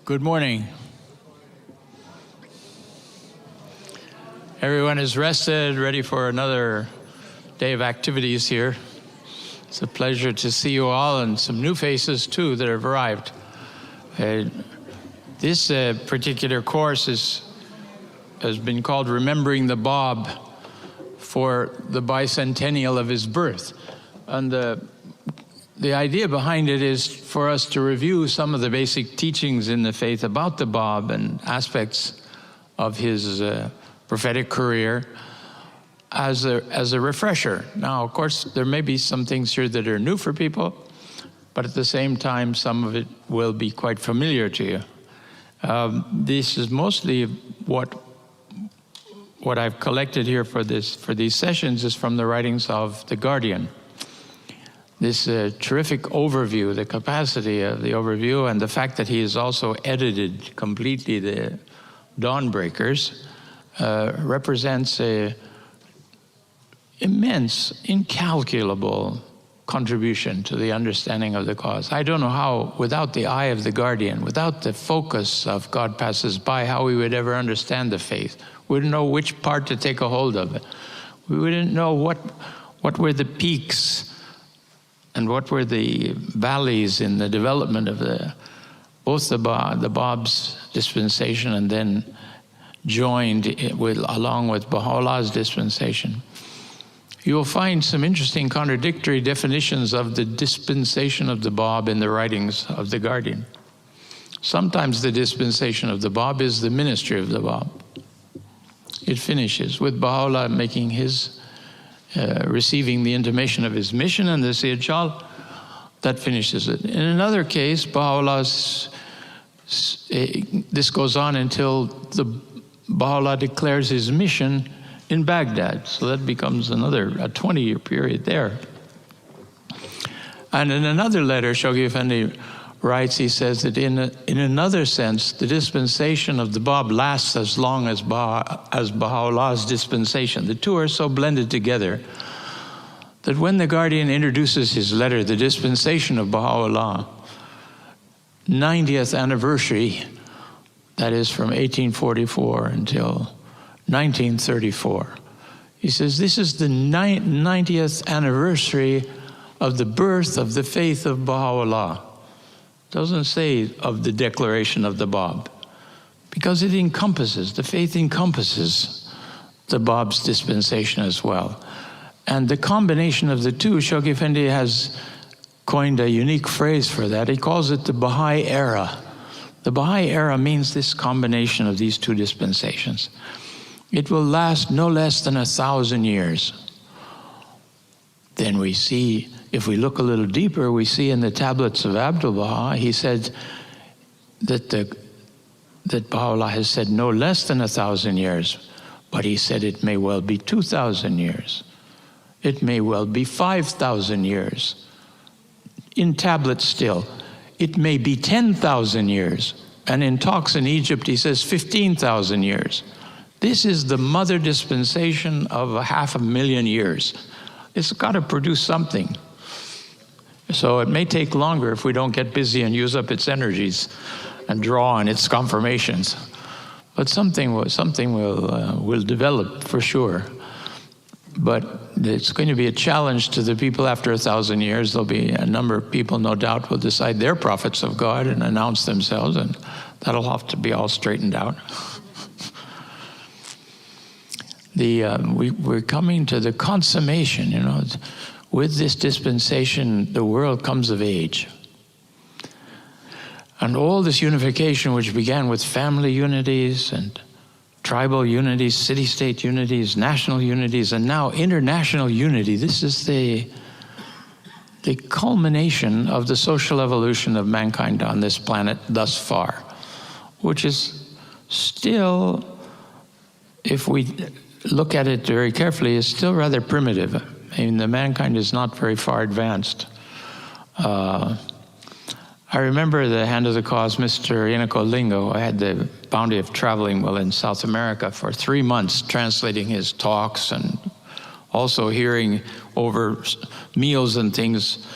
Good morning. Everyone is rested, ready for another day of activities here. It's a pleasure to see you all and some new faces too that have arrived. This particular course has been called Remembering the Bob for the bicentennial of his birth. And the idea behind it is for us to review some of the basic teachings in the faith about the Bob and aspects of his prophetic career as a refresher. Now, of course, there may be some things here that are new for people, but at the same time, some of it will be quite familiar to you. This is mostly what I've collected here for these sessions is from the writings of The Guardian. This terrific overview, the capacity of the overview, and the fact that he has also edited completely the Dawnbreakers represents a immense, incalculable contribution to the understanding of the cause. I don't know how, without the eye of the Guardian, without the focus of God Passes By, how we would ever understand the faith. We wouldn't know which part to take a hold of. We wouldn't know what were the peaks and what were the valleys in the development of both the Bob's dispensation and then joined along with Baha'u'llah's dispensation. You will find some interesting contradictory definitions of the dispensation of the Bab in the writings of the Guardian. Sometimes the dispensation of the Bab is the ministry of the Bab. It finishes with Baha'u'llah making his, receiving the intimation of his mission and the Siyajal. That finishes it. In another case, Baha'u'llah's, this goes on until Baha'u'llah declares his mission in Baghdad. So that becomes a 20-year period there. And in another letter, Shoghi Effendi writes, he says that in another sense, the dispensation of the Bab lasts as long as Baha'u'llah's dispensation. The two are so blended together that when the Guardian introduces his letter, the dispensation of Baha'u'llah, 90th anniversary, that is from 1844 until 1934. He says, this is the 90th anniversary of the birth of the faith of Baha'u'llah. Doesn't say of the declaration of the Bab, because it encompasses, the faith encompasses the Bab's dispensation as well. And the combination of the two, Shoghi Effendi has coined a unique phrase for that. He calls it the Baha'i Era. The Baha'i Era means this combination of these two dispensations. It will last no less than 1,000 years. Then we see, if we look a little deeper, we see in the tablets of Abdu'l-Baha, he said that Baha'u'llah has said no less than 1,000 years, but he said it may well be 2,000 years. It may well be 5,000 years. In tablets still, it may be 10,000 years. And in talks in Egypt, he says 15,000 years. This is the mother dispensation of 500,000 years. It's got to produce something. So it may take longer if we don't get busy and use up its energies and draw on its confirmations. But something will develop for sure. But it's going to be a challenge to the people after 1,000 years. There'll be a number of people, no doubt, will decide they're prophets of God and announce themselves, and that'll have to be all straightened out. We're coming to the consummation, you know. With this dispensation, the world comes of age. And all this unification, which began with family unities and tribal unities, city-state unities, national unities, and now international unity, this is the culmination of the social evolution of mankind on this planet thus far, which is still, if we look at it very carefully, is still rather primitive. I mean, the mankind is not very far advanced. I remember the Hand of the Cause, Mr. Inako Lingo. I had the bounty of traveling in South America for 3 months, translating his talks and also hearing over meals and things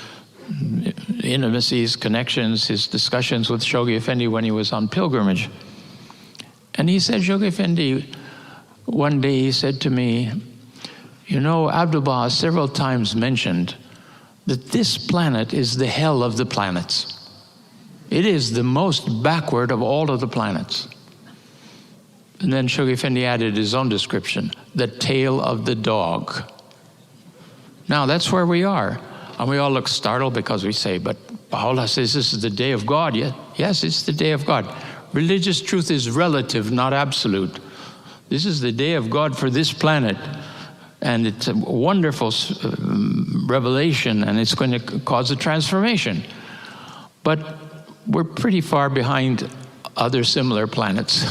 intimacies, connections, his discussions with Shoghi Effendi when he was on pilgrimage. And he said, Shoghi Effendi, one day he said to me, you know, Abdu'l-Baha several times mentioned that this planet is the hell of the planets. It is the most backward of all of the planets. And then Shoghi Effendi added his own description, the tail of the dog. Now that's where we are. And we all look startled because we say, but Baha'u'llah says this is the day of God. Yes, it's the day of God. Religious truth is relative, not absolute. This is the day of God for this planet. And it's a wonderful revelation, and it's going to cause a transformation. But we're pretty far behind other similar planets.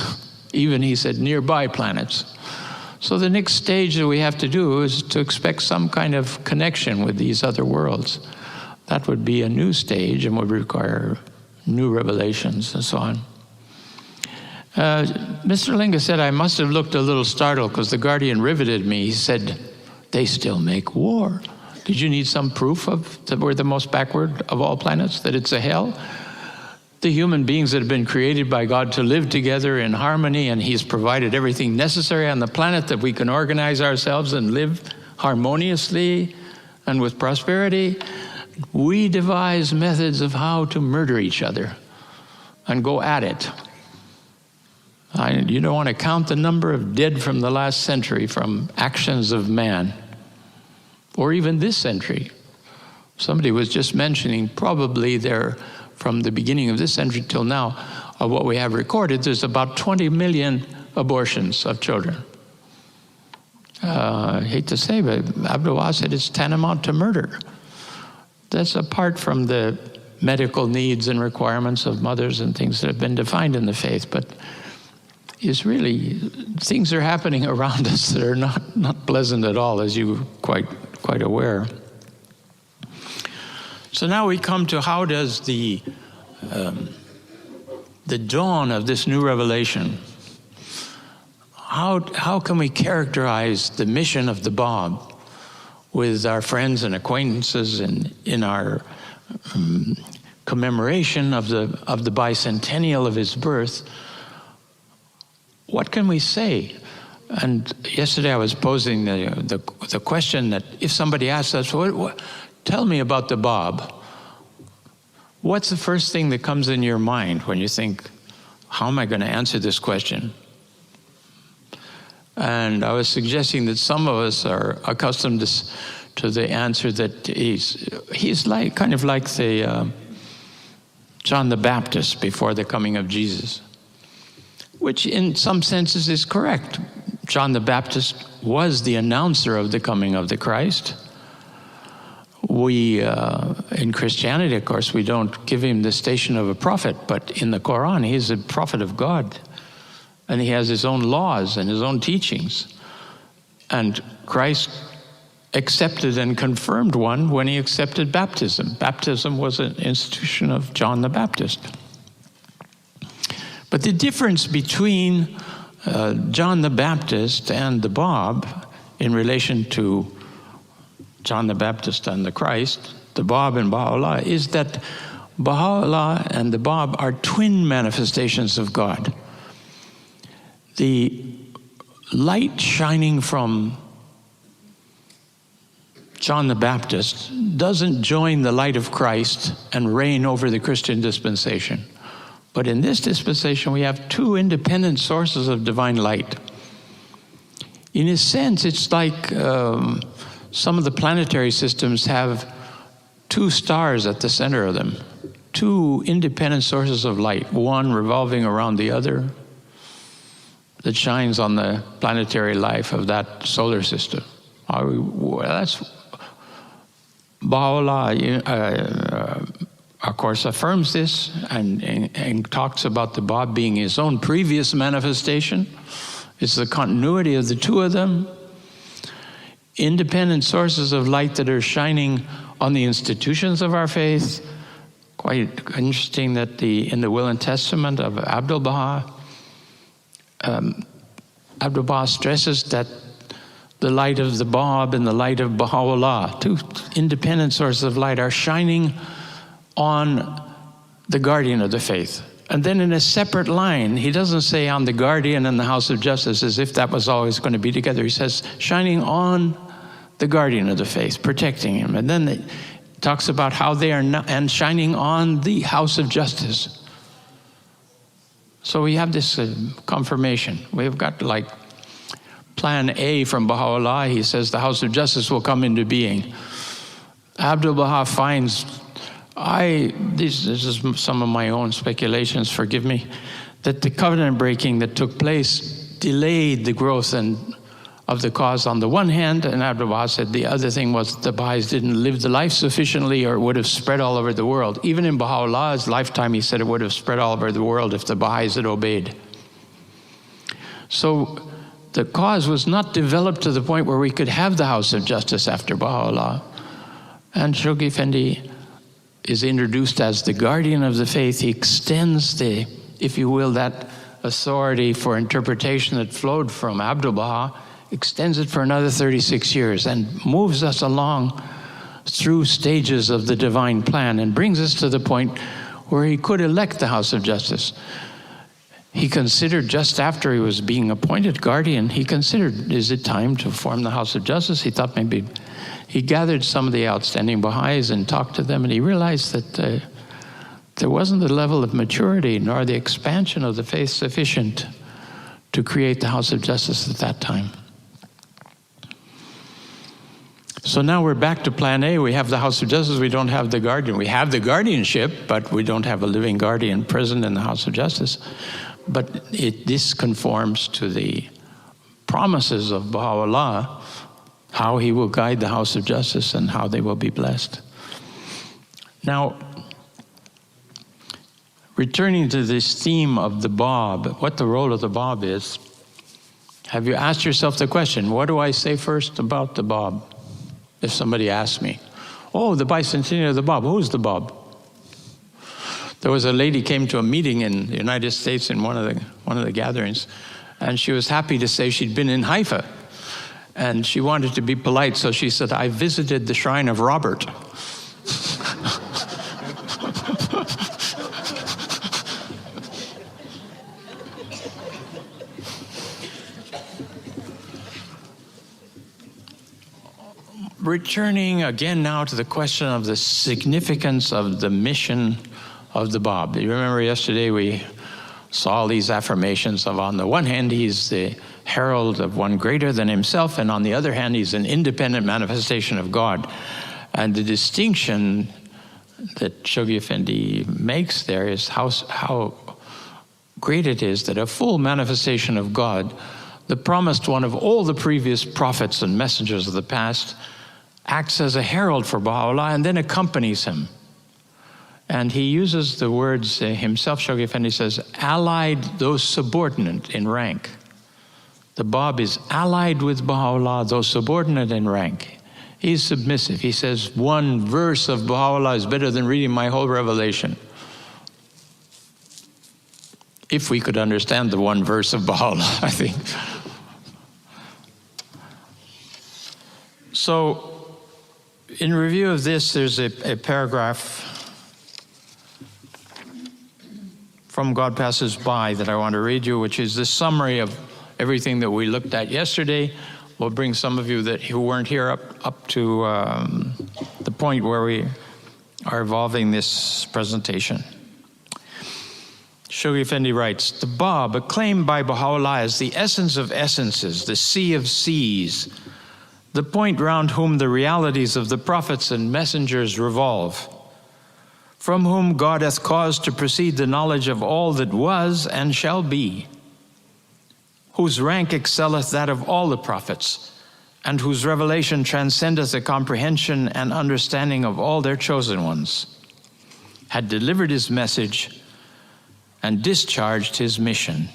Even, he said, nearby planets. So the next stage that we have to do is to expect some kind of connection with these other worlds. That would be a new stage and would require new revelations and so on. Mr. Linga said, I must have looked a little startled because the Guardian riveted me. He said, they still make war. Did you need some proof of that we're the most backward of all planets, that it's a hell? The human beings that have been created by God to live together in harmony, and He's provided everything necessary on the planet that we can organize ourselves and live harmoniously and with prosperity. We devise methods of how to murder each other and go at it. You don't want to count the number of dead from the last century from actions of man, or even this century. Somebody was just mentioning probably there, from the beginning of this century till now, of what we have recorded, there's about 20 million abortions of children. I hate to say, but Abdu'l-Baha said it's tantamount to murder. That's apart from the medical needs and requirements of mothers and things that have been defined in the faith, but is really, things are happening around us that are not pleasant at all, as you're quite aware. So now we come to how does the dawn of this new revelation, how can we characterize the mission of the Bab with our friends and acquaintances and in our commemoration of the bicentennial of his birth? What can we say? And yesterday I was posing the question that if somebody asks us, tell me about the Bab, what's the first thing that comes in your mind when you think, how am I going to answer this question? And I was suggesting that some of us are accustomed to the answer that he's like, kind of like the John the Baptist before the coming of Jesus, which in some senses is correct. John the Baptist was the announcer of the coming of the Christ. We, in Christianity, of course, we don't give him the station of a prophet, but in the Quran, he's a prophet of God. And he has his own laws and his own teachings. And Christ accepted and confirmed one when he accepted baptism. Baptism was an institution of John the Baptist. But the difference between John the Baptist and the Bab in relation to John the Baptist and the Christ, the Bab and Baha'u'llah, is that Baha'u'llah and the Bab are twin manifestations of God. The light shining from John the Baptist doesn't join the light of Christ and reign over the Christian dispensation. But in this dispensation, we have two independent sources of divine light. In a sense, it's like some of the planetary systems have two stars at the center of them, two independent sources of light, one revolving around the other, that shines on the planetary life of that solar system. That's Baha'u'llah, of course, affirms this and talks about the Bab being his own previous manifestation. It's the continuity of the two of them. Independent sources of light that are shining on the institutions of our faith. Quite interesting that in the Will and Testament of Abdu'l-Baha, Abdu'l-Baha stresses that the light of the Bab and the light of Baha'u'llah, two independent sources of light, are shining on the guardian of the faith. And then in a separate line, he doesn't say on the guardian and the house of justice as if that was always going to be together. He says shining on the guardian of the faith, protecting him. And then it talks about how they are not, and shining on the house of justice. So we have this confirmation. We've got like plan A from Baha'u'llah. He says the house of justice will come into being. Abdu'l-Baha finds, this is some of my own speculations, forgive me, that the covenant breaking that took place delayed the growth of the cause on the one hand, and Abdu'l-Baha said the other thing was the Baha'is didn't live the life sufficiently, or it would have spread all over the world. Even in Baha'u'llah's lifetime, he said it would have spread all over the world if the Baha'is had obeyed. So the cause was not developed to the point where we could have the house of justice after Baha'u'llah. And Shoghi Effendi is introduced as the guardian of the faith. He extends the, if you will, that authority for interpretation that flowed from Abdu'l-Baha, extends it for another 36 years and moves us along through stages of the divine plan and brings us to the point where he could elect the house of justice. He considered, just after he was being appointed guardian, he considered, is it time to form the house of justice? He thought maybe, he gathered some of the outstanding Baha'is and talked to them, and he realized that there wasn't the level of maturity nor the expansion of the faith sufficient to create the house of justice at that time. So now we're back to plan A. We have the house of justice, we don't have the guardian. We have the guardianship, but we don't have a living guardian present in the house of justice. But this conforms to the promises of Baha'u'llah, how he will guide the house of justice and how they will be blessed. Now, returning to this theme of the Bab, what the role of the Bab is, have you asked yourself the question, what do I say first about the Bab? If somebody asks me, oh, the bicentennial of the Bab, who's the Bab? There was a lady came to a meeting in the United States in one of the gatherings, and she was happy to say she'd been in Haifa. And she wanted to be polite, so she said, I visited the shrine of Robert. Returning again now to the question of the significance of the mission of the Bab. You remember yesterday we saw all these affirmations of, on the one hand, he's the herald of one greater than himself, and on the other hand, he's an independent manifestation of God. And the distinction that Shoghi Effendi makes there is how great it is that a full manifestation of God, the promised one of all the previous prophets and messengers of the past, acts as a herald for Baha'u'llah and then accompanies him. And he uses the words himself, Shoghi Effendi says, allied, though subordinate in rank. The Bab is allied with Baha'u'llah, though subordinate in rank. He's submissive. He says, one verse of Baha'u'llah is better than reading my whole revelation. If we could understand the one verse of Baha'u'llah, I think. So, in review of this, there's a paragraph from God Passes By that I want to read you, which is the summary of everything that we looked at yesterday. We'll bring some of you who weren't here up to the point where we are evolving this presentation. Shoghi Effendi writes, the Bab, acclaimed by Baha'u'llah as the essence of essences, the sea of seas, the point round whom the realities of the prophets and messengers revolve, from whom God hath caused to proceed the knowledge of all that was and shall be, whose rank excelleth that of all the prophets, and whose revelation transcendeth the comprehension and understanding of all their chosen ones, had delivered his message and discharged his mission.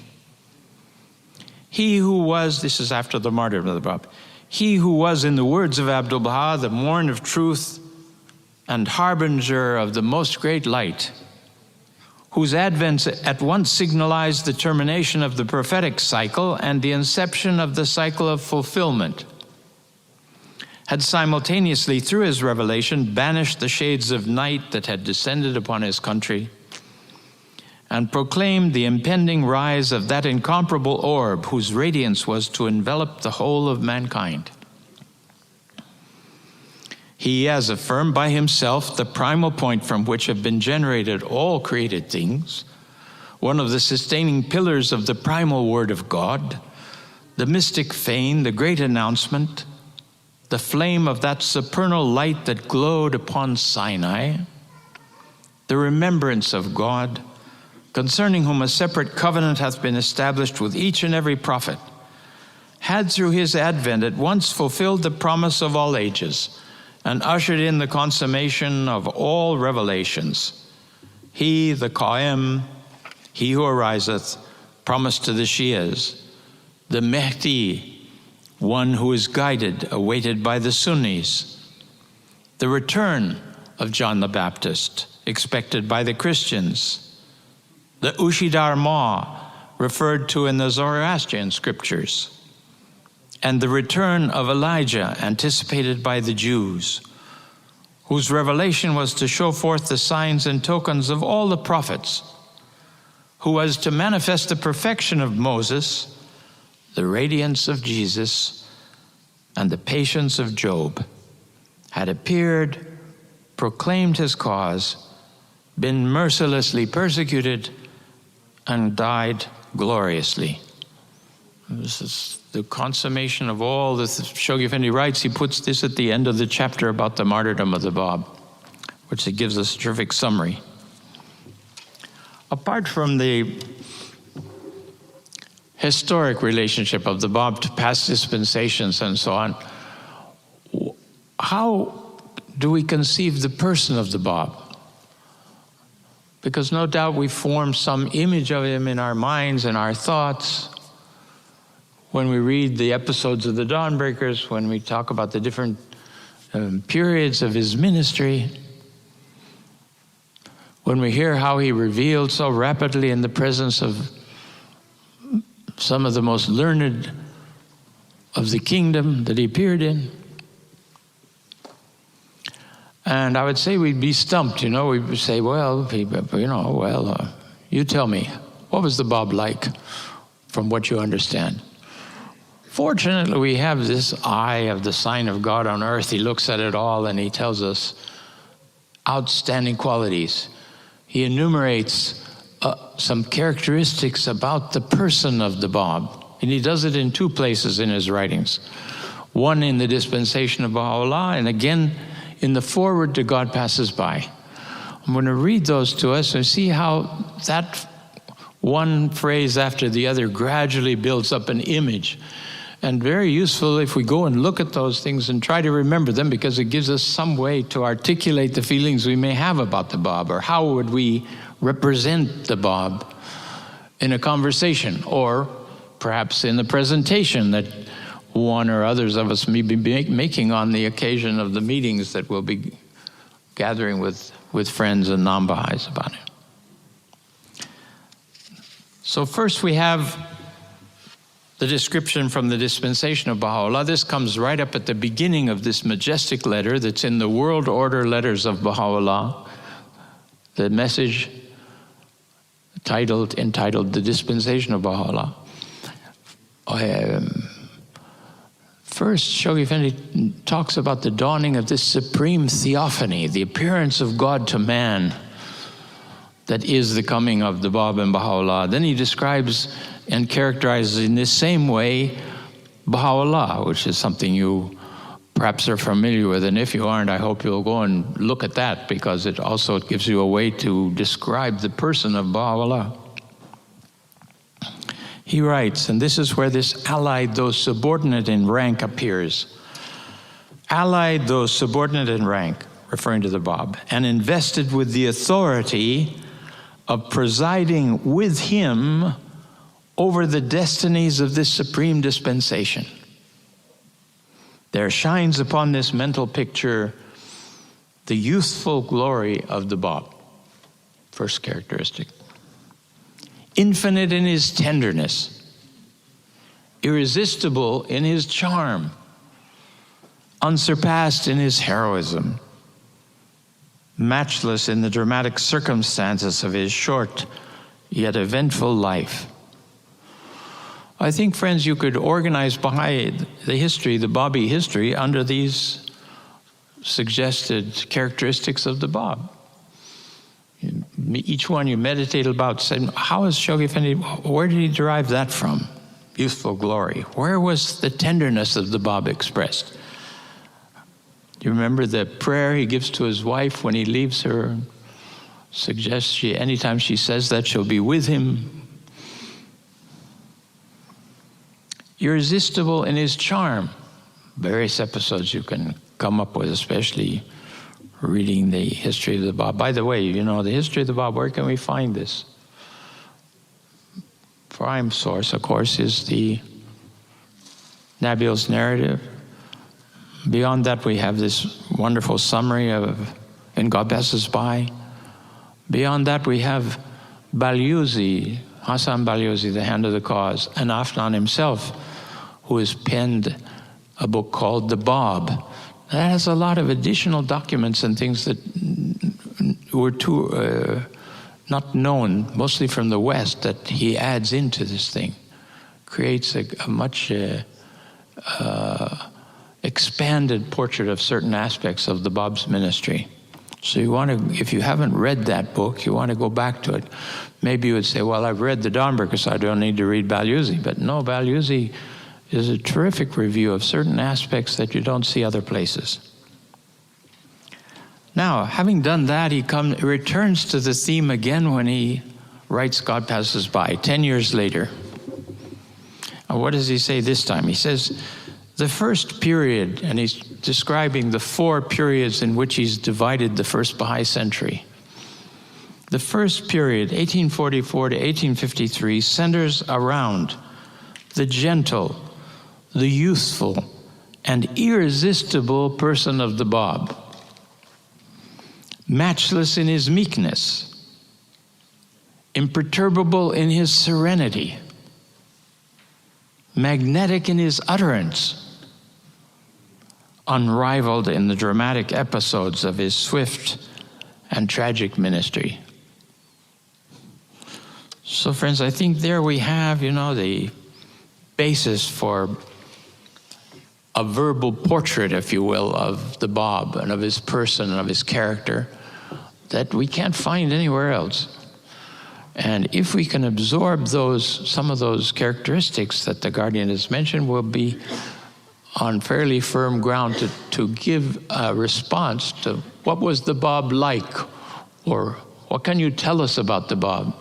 He who was, this is after the martyrdom of the Bab, he who was, in the words of Abdu'l-Baha, the morn of truth and harbinger of the most great light, whose advent at once signalized the termination of the prophetic cycle and the inception of the cycle of fulfillment, had simultaneously, through his revelation, banished the shades of night that had descended upon his country and proclaimed the impending rise of that incomparable orb whose radiance was to envelop the whole of mankind. He has affirmed by himself the primal point from which have been generated all created things, one of the sustaining pillars of the primal word of God, the mystic fane, the great announcement, the flame of that supernal light that glowed upon Sinai, the remembrance of God, concerning whom a separate covenant hath been established with each and every prophet, had through his advent at once fulfilled the promise of all ages and ushered in the consummation of all revelations. He, the Qaim, he who ariseth, promised to the Shias, the Mahdi, one who is guided, awaited by the Sunnis, the return of John the Baptist, expected by the Christians, the Ushidar Ma, referred to in the Zoroastrian scriptures, and the return of Elijah, anticipated by the Jews, whose revelation was to show forth the signs and tokens of all the prophets, who was to manifest the perfection of Moses, the radiance of Jesus, and the patience of Job, had appeared, proclaimed his cause, been mercilessly persecuted, and died gloriously. This is the consummation of all this. Shoghi Effendi writes, he puts this at the end of the chapter about the martyrdom of the Bab, which it gives us a terrific summary. Apart from the historic relationship of the Bab to past dispensations and so on, how do we conceive the person of the Bab? Because no doubt we form some image of him in our minds and our thoughts when we read the episodes of the Dawnbreakers, when we talk about the different periods of his ministry, when we hear how he revealed so rapidly in the presence of some of the most learned of the kingdom that he appeared in. And I would say we'd be stumped, you know. We'd say, well, you tell me, what was the Bab like from what you understand? Fortunately, we have this eye of the sign of God on earth. He looks at it all and he tells us outstanding qualities. He enumerates some characteristics about the person of the Bab. And he does it in two places in his writings. One in the dispensation of Baha'u'llah, and again in the foreword to God Passes By. I'm going to read those to us and see how that one phrase after the other gradually builds up an image. And very useful if we go and look at those things and try to remember them, because it gives us some way to articulate the feelings we may have about the Bab, or how would we represent the Bab in a conversation, or perhaps in the presentation that one or others of us may be making on the occasion of the meetings that we'll be gathering with friends and non-Baha'is about it. So first we have the description from the dispensation of Baha'u'llah. This comes right up at the beginning of this majestic letter that's in the World Order Letters of Baha'u'llah, the message entitled The Dispensation of Baha'u'llah. First, Shoghi Effendi talks about the dawning of this supreme theophany, the appearance of God to man, that is the coming of the Bab and Baha'u'llah. Then he describes and characterizes in this same way Baha'u'llah, which is something you perhaps are familiar with. And if you aren't, I hope you'll go and look at that, because it also gives you a way to describe the person of Baha'u'llah. He writes, and this is where this allied, though subordinate in rank, appears. Allied, though subordinate in rank, referring to the Bab, and invested with the authority of presiding with him over the destinies of this supreme dispensation. There shines upon this mental picture the youthful glory of the Bab. First characteristic. Infinite in his tenderness, irresistible in his charm, unsurpassed in his heroism, matchless in the dramatic circumstances of his short yet eventful life. I think, friends, you could organize Baha'i, the history, the Babi history, under these suggested characteristics of the Bab. Each one you meditate about, saying, how is Shoghi Effendi, where did he derive that from? Youthful glory. Where was the tenderness of the Bab expressed? Do you remember the prayer he gives to his wife when he leaves her? Suggests anytime she says that, she'll be with him. Irresistible in his charm. Various episodes you can come up with, especially reading the history of the Bab. By the way, the history of the Bab, where can we find this? Prime source, of course, is the Nabil's narrative. Beyond that, we have this wonderful summary of In God Passes By. Beyond that, we have Balyuzi, Hassan Balyuzi, The Hand of the Cause, and Afnan himself, who has penned a book called The Bab. That has a lot of additional documents and things that were too not known, mostly from the West, that he adds into this thing. Creates a much expanded portrait of certain aspects of the Bab's ministry. So you want to, if you haven't read that book, you want to go back to it. Maybe you would say, well, I've read the Dunbar, so I don't need to read Balyuzi. But no, Balyuzi is a terrific review of certain aspects that you don't see other places. Now, having done that, he returns to the theme again when he writes God Passes By, 10 years later. And what does he say this time? He says, the first period, and he's describing the 4 periods in which he's divided the first Baha'i century. The first period, 1844 to 1853, centers around the gentle, the youthful, and irresistible person of the Bab. Matchless in his meekness, imperturbable in his serenity, magnetic in his utterance, unrivaled in the dramatic episodes of his swift and tragic ministry. So, friends, I think there we have, the basis for a verbal portrait, if you will, of the Bab and of his person and of his character that we can't find anywhere else. And if we can absorb some of those characteristics that the Guardian has mentioned, we'll be on fairly firm ground to give a response to what was the Bab like, or what can you tell us about the Bab?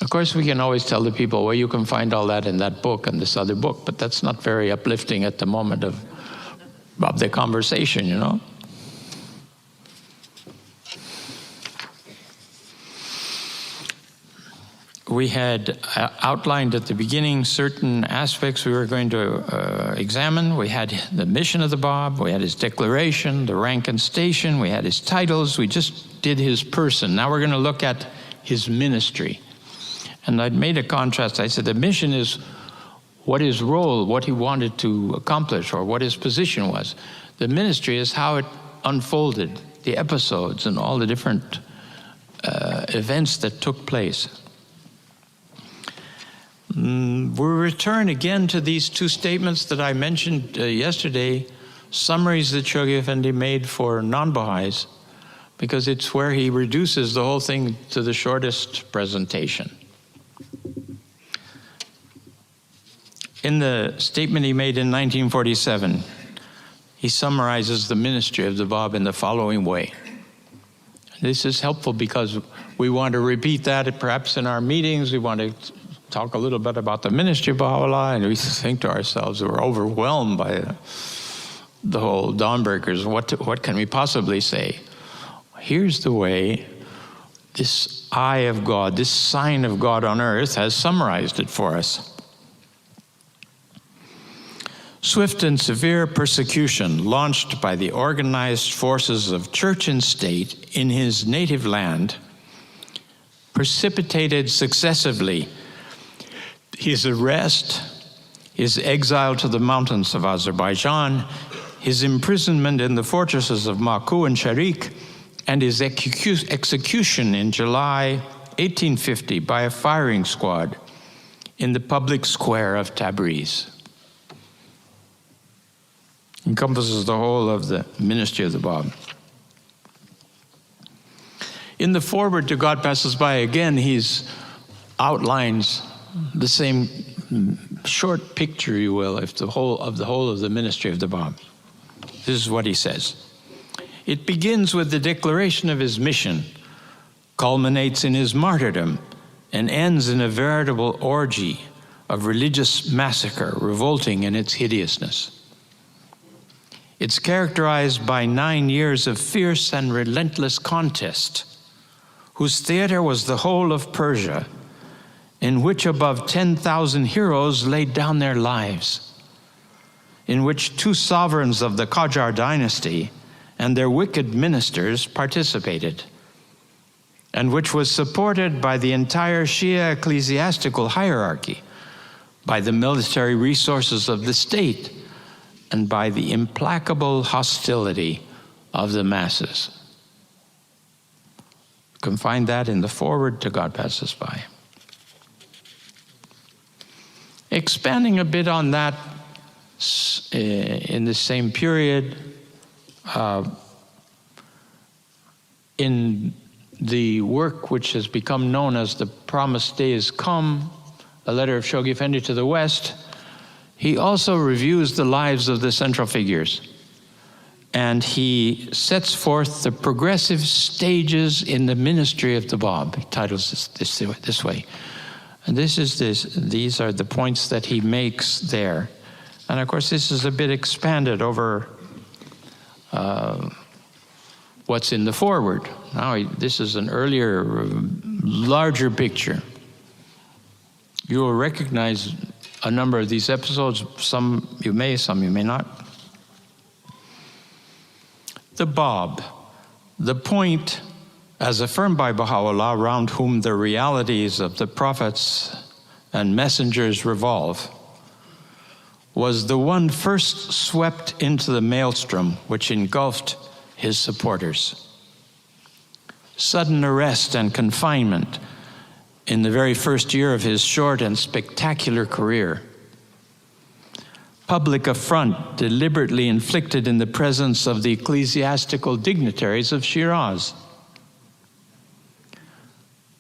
Of course, we can always tell the people, well, you can find all that in that book and this other book, but that's not very uplifting at the moment of the conversation, We had outlined at the beginning certain aspects we were going to examine. We had the mission of the Bab, we had his declaration, the rank and station, we had his titles, we just did his person. Now we're going to look at his ministry. And I'd made a contrast. I said the mission is what his role, what he wanted to accomplish, or what his position was. The ministry is how it unfolded, the episodes and all the different events that took place. We return again to these 2 statements that I mentioned yesterday, summaries that Shoghi Effendi made for non-Baha'is, because it's where he reduces the whole thing to the shortest presentation. In the statement he made in 1947, he summarizes the ministry of the Bab in the following way. This is helpful because we want to repeat that perhaps in our meetings. We want to talk a little bit about the ministry of Baha'u'llah, and we think to ourselves, we're overwhelmed by the whole Dawnbreakers. What can we possibly say? Here's the way this eye of God, this sign of God on earth has summarized it for us. Swift and severe persecution launched by the organized forces of church and state in his native land precipitated successively his arrest, his exile to the mountains of Azerbaijan, his imprisonment in the fortresses of Maku and Sharik, and his execution in July 1850 by a firing squad in the public square of Tabriz. Encompasses the whole of the ministry of the Bab. In the foreword to God Passes By, again, he outlines the same short picture, you will, of the whole of the ministry of the Bab. This is what he says. It begins with the declaration of his mission, culminates in his martyrdom, and ends in a veritable orgy of religious massacre, revolting in its hideousness. It's characterized by 9 years of fierce and relentless contest, whose theater was the whole of Persia, in which above 10,000 heroes laid down their lives, in which 2 sovereigns of the Qajar dynasty and their wicked ministers participated, and which was supported by the entire Shia ecclesiastical hierarchy, by the military resources of the state, and by the implacable hostility of the masses. You can find that in the foreword to God Passes By. Expanding a bit on that, in the same period, in the work which has become known as The Promised Day Is Come, a letter of Shoghi Effendi to the West, he also reviews the lives of the central figures. And he sets forth the progressive stages in the ministry of the Bab. He titles this way. And these are the points that he makes there. And of course, this is a bit expanded over what's in the foreword. Now, this is an earlier, larger picture. You will recognize a number of these episodes. Some you may, some you may not. The Bab, the point, as affirmed by Baha'u'llah, around whom the realities of the prophets and messengers revolve, was the one first swept into the maelstrom which engulfed his supporters. Sudden arrest and confinement in the very first year of his short and spectacular career. Public affront deliberately inflicted in the presence of the ecclesiastical dignitaries of Shiraz.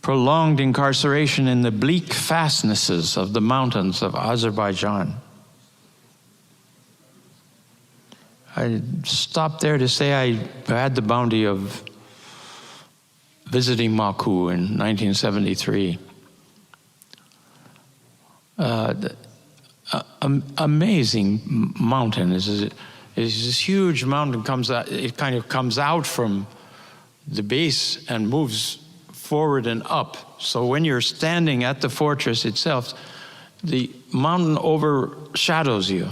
Prolonged incarceration in the bleak fastnesses of the mountains of Azerbaijan. I stopped there to say I had the bounty of visiting Maku in 1973. Amazing mountain. Is this huge mountain comes out. It kind of comes out from the base and moves forward and up. So when you're standing at the fortress itself, the mountain overshadows you.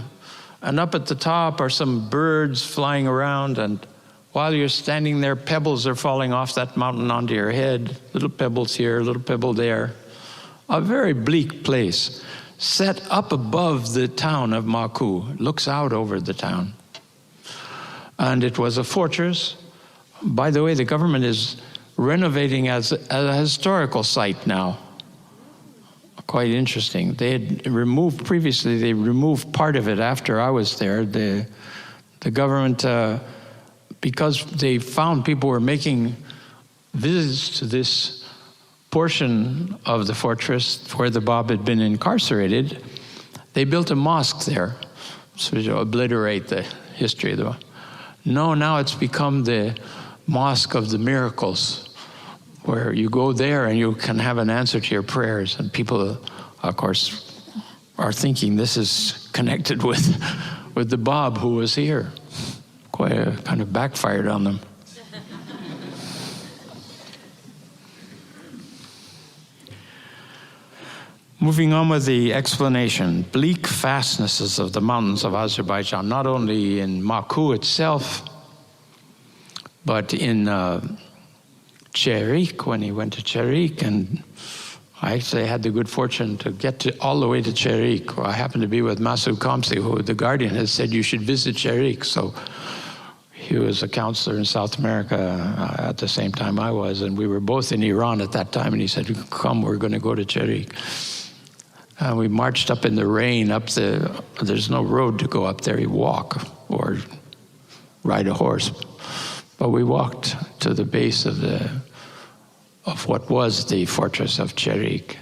And up at the top are some birds flying around, and while you're standing there, pebbles are falling off that mountain onto your head. Little pebbles here, little pebble there. A very bleak place, set up above the town of Maku. It looks out over the town. And it was a fortress. By the way, the government is renovating as a historical site now. Quite interesting. They had removed, previously they removed part of it after I was there. The government, because they found people were making visits to this portion of the fortress where the Bab had been incarcerated, they built a mosque there, so to obliterate the history of the Bab. No, now it's become the Mosque of the Miracles, where you go there and you can have an answer to your prayers. And people, of course, are thinking this is connected with the Bab who was here. Quite kind of backfired on them. Moving on with the explanation. Bleak fastnesses of the mountains of Azerbaijan, not only in Maku itself, but in Cherik, when he went to Cherik, and I actually had the good fortune to get all the way to Cherik. I happened to be with Masoud Kamsi, who the Guardian had said you should visit Cherik. So he was a counselor in South America at the same time I was, and we were both in Iran at that time, and he said, come, we're going to go to Cherik. And we marched up in the rain, there's no road to go up there. You walk or ride a horse. But we walked to the base of what was the fortress of Cherik.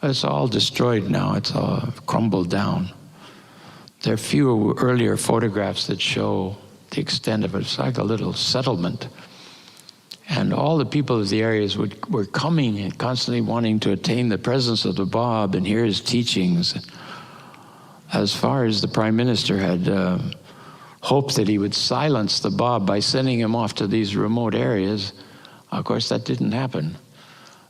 It's all destroyed now. It's all crumbled down. There are few earlier photographs that show the extent of it. It's like a little settlement. And all the people of the areas were coming and constantly wanting to attain the presence of the Bab and hear his teachings. As far as the Prime Minister had hoped that he would silence the Bab by sending him off to these remote areas, of course that didn't happen.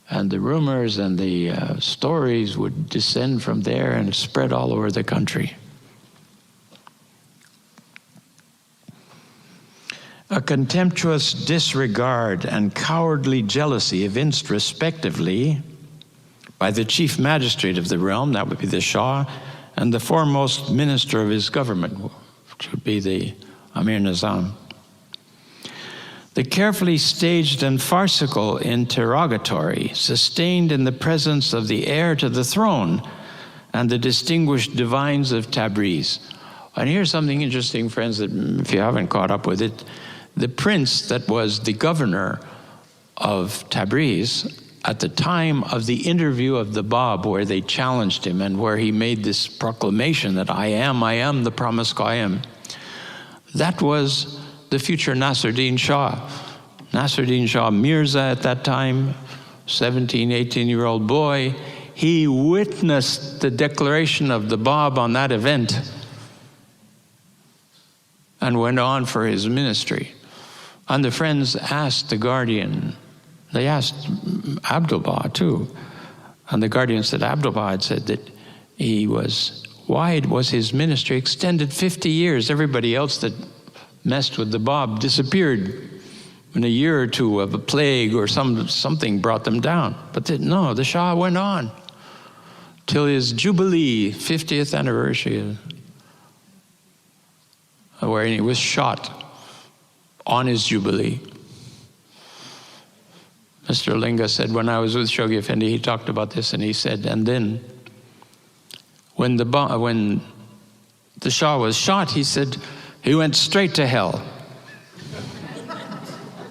And the rumors and the stories would descend from there and spread all over the country. A contemptuous disregard and cowardly jealousy evinced respectively by the chief magistrate of the realm, that would be the Shah, and the foremost minister of his government, which would be the Amir Nizam. The carefully staged and farcical interrogatory sustained in the presence of the heir to the throne and the distinguished divines of Tabriz. And here's something interesting, friends, that if you haven't caught up with it, the prince that was the governor of Tabriz at the time of the interview of the Bab, where they challenged him and where he made this proclamation that I am the promised Qaim, that was the future Nasruddin Shah. Nasruddin Shah Mirza at that time, 17, 18-year-old boy, he witnessed the declaration of the Bab on that event and went on for his ministry. And the friends asked the Guardian, they asked Abdul-Baha too, and the Guardian said Abdul-Baha had said that why was his ministry extended 50 years? Everybody else that messed with the Bab disappeared in a year or two of a plague or something brought them down. But the Shah went on till his Jubilee, 50th anniversary, where he was shot on his Jubilee. Mr. Linga said, when I was with Shoghi Effendi, he talked about this, and he said, and then when the Shah was shot, he said, he went straight to hell.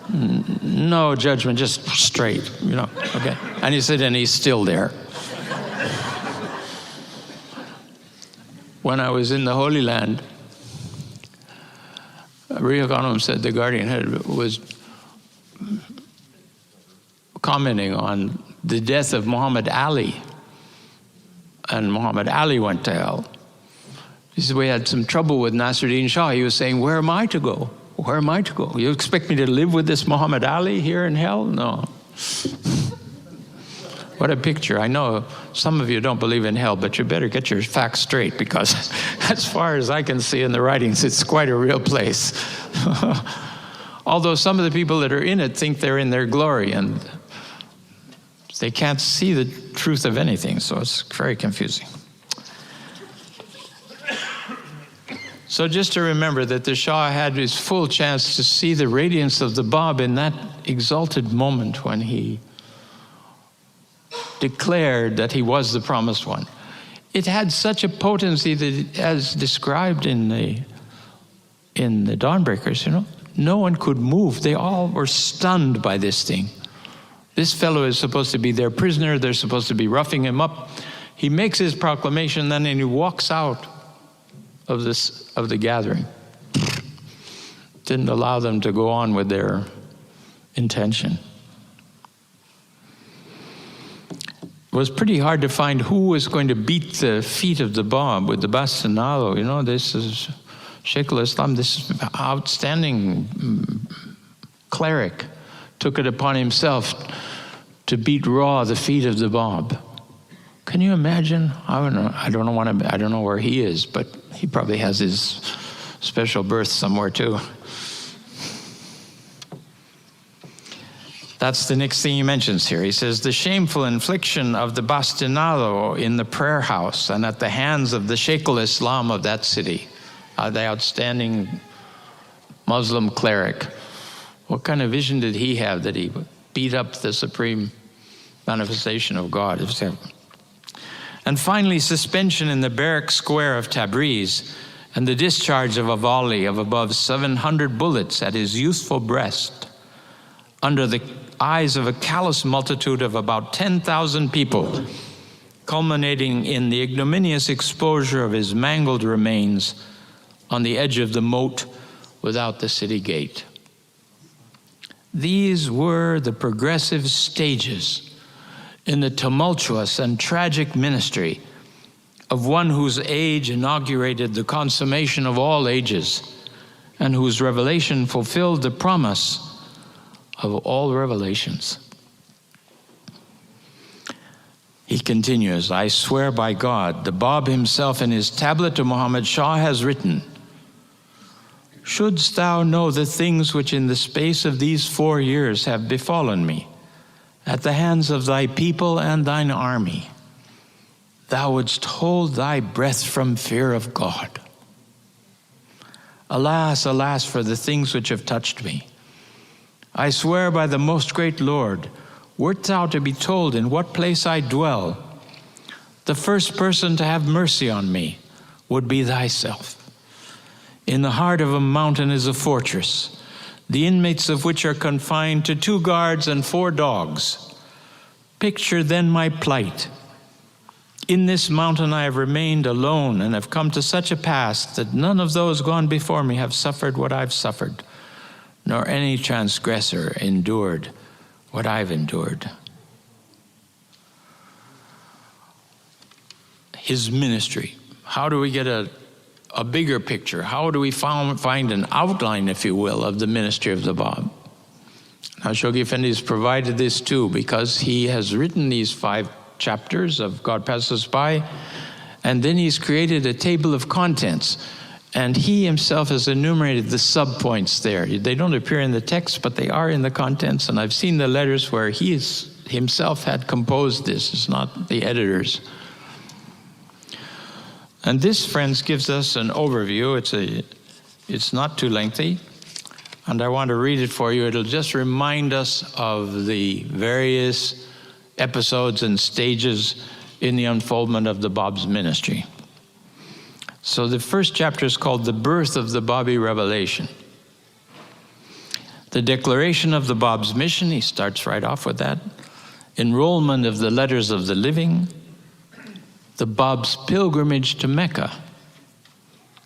No judgment, just straight, okay. And he said, and he's still there. When I was in the Holy Land, Ria Khanum said the Guardian was commenting on the death of Muhammad Ali, and Muhammad Ali went to hell. He said, we had some trouble with Nasruddin Shah. He was saying, where am I to go? Where am I to go? You expect me to live with this Muhammad Ali here in hell? No. What a picture. I know some of you don't believe in hell, but you better get your facts straight, because as far as I can see in the writings, it's quite a real place. Although some of the people that are in it think they're in their glory, and they can't see the truth of anything, so it's very confusing. So just to remember that the Shah had his full chance to see the radiance of the Bab in that exalted moment when he declared that he was the promised one. It had such a potency that, as described in the Dawnbreakers, no one could move. They all were stunned by this thing. This fellow is supposed to be their prisoner. They're supposed to be roughing him up. He makes his proclamation, then he walks out of the gathering. Didn't allow them to go on with their intention. It was pretty hard to find who was going to beat the feet of the Bab with the Bastinado. This is Sheikh al-Islam, this outstanding cleric, took it upon himself to beat raw the feet of the Bab. Can you imagine? I don't know where he is, but he probably has his special berth somewhere too. That's the next thing he mentions here. He says, the shameful infliction of the Bastinado in the prayer house and at the hands of the Sheikh al-Islam of that city, the outstanding Muslim cleric. What kind of vision did he have that he beat up the supreme manifestation of God? And finally, suspension in the barrack square of Tabriz and the discharge of a volley of above 700 bullets at his youthful breast under the eyes of a callous multitude of about 10,000 people, culminating in the ignominious exposure of his mangled remains on the edge of the moat without the city gate. These were the progressive stages in the tumultuous and tragic ministry of one whose age inaugurated the consummation of all ages and whose revelation fulfilled the promise of all revelations. He continues, I swear by God, the Bab himself in his tablet to Muhammad Shah has written, shouldst thou know the things which in the space of these 4 years have befallen me at the hands of thy people and thine army, thou wouldst hold thy breath from fear of God. Alas, alas, for the things which have touched me. I swear by the most great Lord, wert thou to be told in what place I dwell, the first person to have mercy on me would be thyself. In the heart of a mountain is a fortress, the inmates of which are confined to 2 guards and 4 dogs. Picture then my plight. In this mountain I have remained alone and have come to such a pass that none of those gone before me have suffered what I've suffered, nor any transgressor endured what I've endured. His ministry. How do we get a bigger picture? How do we find an outline, if you will, of the ministry of the Bab? Now, Shoghi Effendi has provided this too, because he has written these 5 chapters of God Passes By, and then he's created a table of contents. And he himself has enumerated the subpoints there. They don't appear in the text, but they are in the contents. And I've seen the letters where he himself had composed this. It's not the editors. And this, friends, gives us an overview. It's not too lengthy. And I want to read it for you. It'll just remind us of the various episodes and stages in the unfoldment of the Bab's ministry. So the first chapter is called The Birth of the Babi Revelation. The declaration of the Bab's mission, he starts right off with that. Enrollment of the letters of the living. The Bab's pilgrimage to Mecca.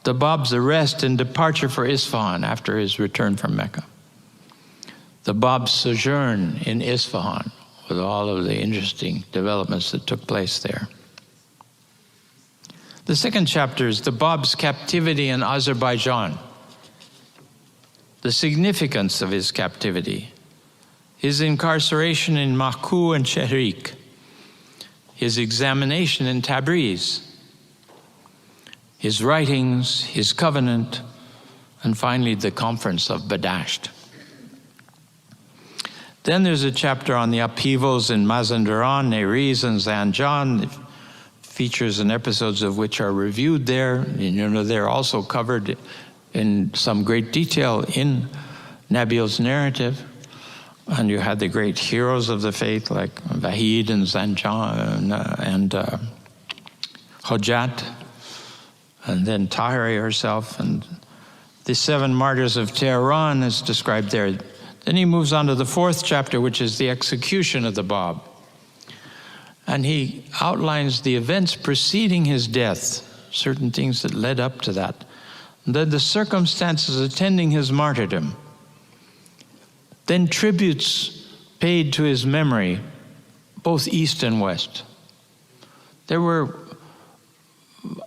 The Bab's arrest and departure for Isfahan after his return from Mecca. The Bab's sojourn in Isfahan with all of the interesting developments that took place there. The second chapter is the Bab's captivity in Azerbaijan, the significance of his captivity, his incarceration in Maku and Shehrik, his examination in Tabriz, his writings, his covenant, and finally the conference of Badasht. Then there's a chapter on the upheavals in Mazandaran, Neriz, and Zanjan, features and episodes of which are reviewed there. And they're also covered in some great detail in Nabil's narrative. And you had the great heroes of the faith like Vahid and Zanjan and Hojat, and then Tahiri herself, and the 7 martyrs of Tehran is described there. Then he moves on to the 4th chapter, which is the execution of the Bab. And he outlines the events preceding his death, certain things that led up to that. And then the circumstances attending his martyrdom. Then tributes paid to his memory, both East and West. There were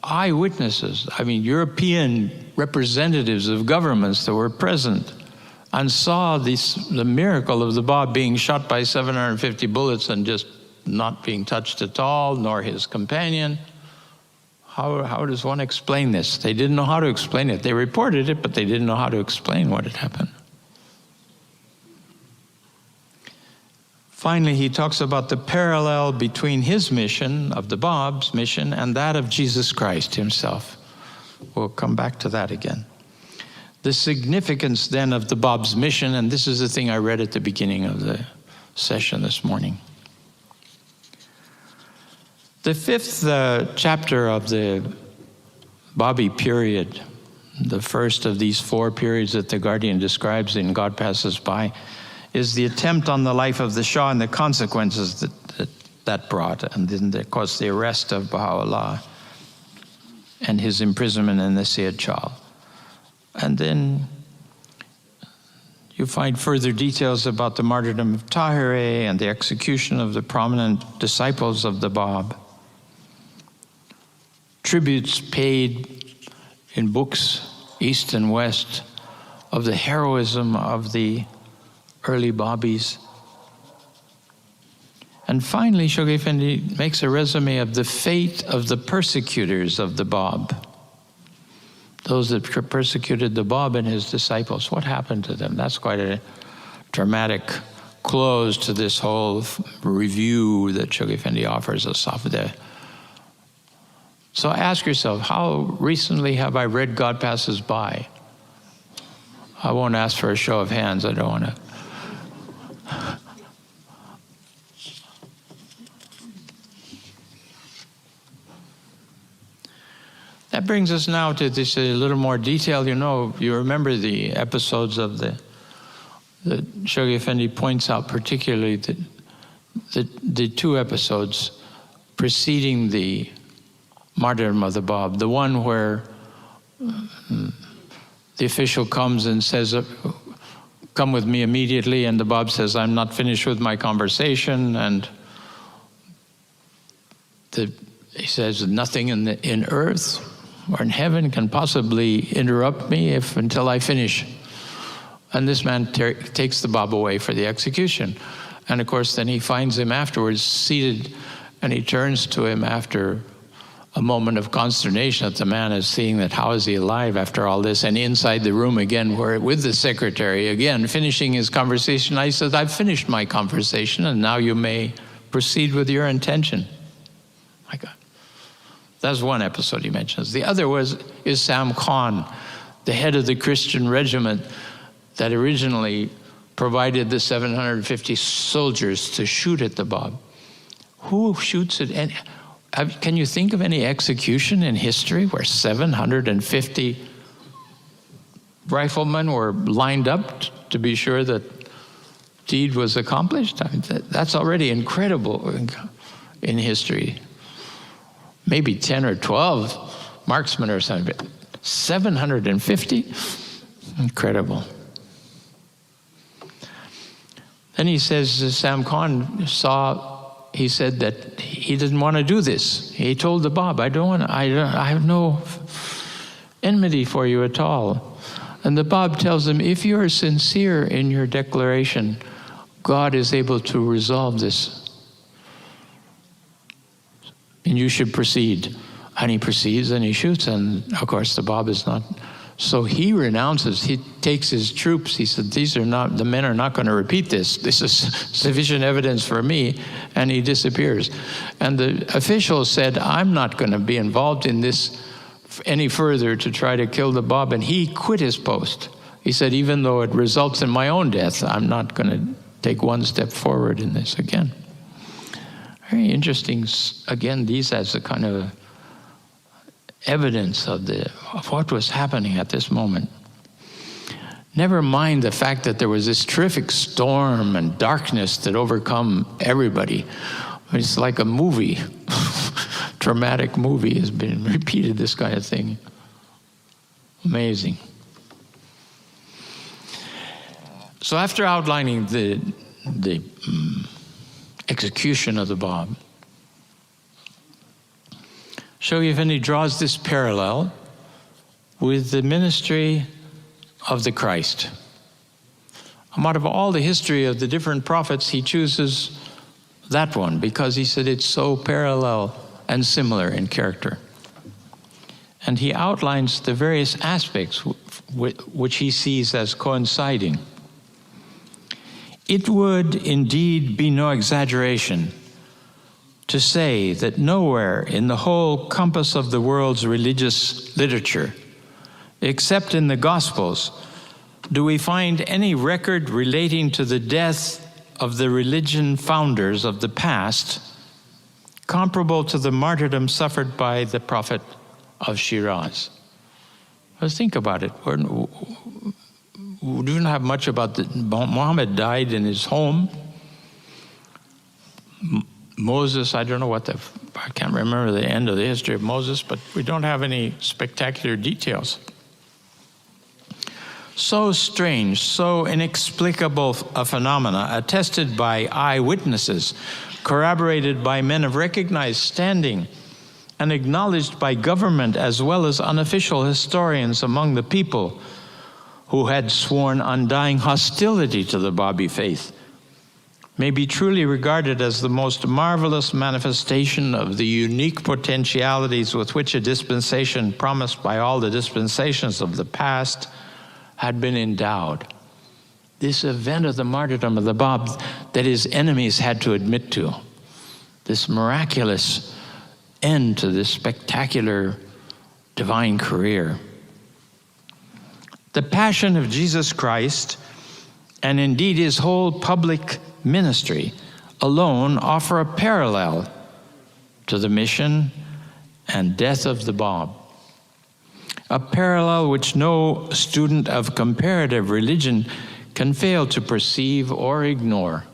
eyewitnesses, European representatives of governments that were present and saw the miracle of the Bab being shot by 750 bullets and just not being touched at all, nor his companion. How does one explain this? They didn't know how to explain it. They reported it, but they didn't know how to explain what had happened. Finally, he talks about the parallel between his mission, of the Bab's mission, and that of Jesus Christ himself. We'll come back to that again. The significance then of the Bab's mission, and this is the thing I read at the beginning of the session this morning. The fifth chapter of the Baha'i period, the first of these four periods that the Guardian describes in God Passes By, is the attempt on the life of the Shah and the consequences that brought, and then, of course, the arrest of Baha'u'llah and his imprisonment in the Sayyid Chal. And then you find further details about the martyrdom of Tahirih and the execution of the prominent disciples of the Bab. Tributes paid in books, East and West, of the heroism of the early Babis. And finally, Shoghi Effendi makes a resume of the fate of the persecutors of the Bab. Those that persecuted the Bab and his disciples. What happened to them? That's quite a dramatic close to this whole review that Shoghi Effendi offers us of the. So ask yourself, how recently have I read God Passes By? I won't ask for a show of hands. I don't want to. That brings us now to this a little more detail. You remember the episodes of that Shoghi Effendi points out, particularly the two episodes preceding the martyrdom of the Bab. The one where the official comes and says, "Come with me immediately," and the Bab says, "I'm not finished with my conversation," and he says, "Nothing in earth or in heaven can possibly interrupt me until I finish." And this man takes the Bab away for the execution. And of course, then he finds him afterwards seated, and he turns to him after a moment of consternation that the man is seeing that how is he alive after all this? And inside the room again, where with the secretary, again, finishing his conversation, I said, "I've finished my conversation, and now you may proceed with your intention." My God. That's one episode he mentions. The other is Sam Khan, the head of the Christian regiment that originally provided the 750 soldiers to shoot at the Bab. Who shoots it? And can you think of any execution in history where 750 riflemen were lined up to be sure that deed was accomplished? I mean, that's already incredible in history. Maybe 10 or 12 marksmen or something, but 750? Incredible. Then he says, Sam Khan he said that he didn't want to do this. He told the Bab, I have no enmity for you at all. And the Bab tells him, if you are sincere in your declaration, God is able to resolve this. And you should proceed. And he proceeds and he shoots. And of course, the Bab is not. So he renounces. He takes his troops. He said, the men are not going to repeat this. This is sufficient evidence for me. And he disappears. And the official said, I'm not going to be involved in this any further to try to kill the Bab. And he quit his post. He said, even though it results in my own death, I'm not going to take one step forward in this again. Very interesting. Again, these as a kind of evidence of what was happening at this moment. Never mind the fact that there was this terrific storm and darkness that overcome everybody. It's like a movie. Dramatic movie has been repeated, this kind of thing. Amazing. So after outlining the execution of the Bab, Shoghi Effendi draws this parallel with the ministry of the Christ. Out of all the history of the different prophets, he chooses that one because he said it's so parallel and similar in character. And he outlines the various aspects which he sees as coinciding. It would indeed be no exaggeration to say that nowhere in the whole compass of the world's religious literature, except in the Gospels, do we find any record relating to the death of the religion founders of the past comparable to the martyrdom suffered by the prophet of Shiraz. Let's think about it. We don't have much about Muhammad died in his home. Moses, I don't know I can't remember the end of the history of Moses, but we don't have any spectacular details. So strange, so inexplicable a phenomena, attested by eyewitnesses, corroborated by men of recognized standing, and acknowledged by government as well as unofficial historians among the people who had sworn undying hostility to the Baha'i faith, may be truly regarded as the most marvelous manifestation of the unique potentialities with which a dispensation promised by all the dispensations of the past had been endowed. This event of the martyrdom of the Bab that his enemies had to admit to, this miraculous end to this spectacular divine career. The passion of Jesus Christ, and indeed his whole public ministry, alone offer a parallel to the mission and death of the Bab. A parallel which no student of comparative religion can fail to perceive or ignore.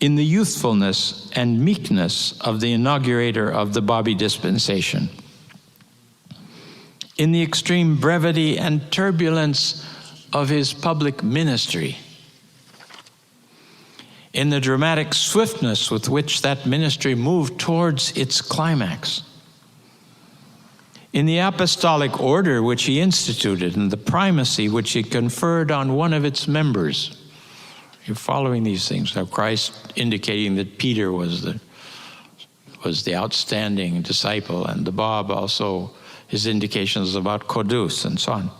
In the youthfulness and meekness of the inaugurator of the Baha'i dispensation, in the extreme brevity and turbulence of his public ministry, in the dramatic swiftness with which that ministry moved towards its climax, in the apostolic order which he instituted and the primacy which he conferred on one of its members. You're following these things. Now Christ indicating that Peter was the outstanding disciple, and the Bab also his indications about Qudus and so on.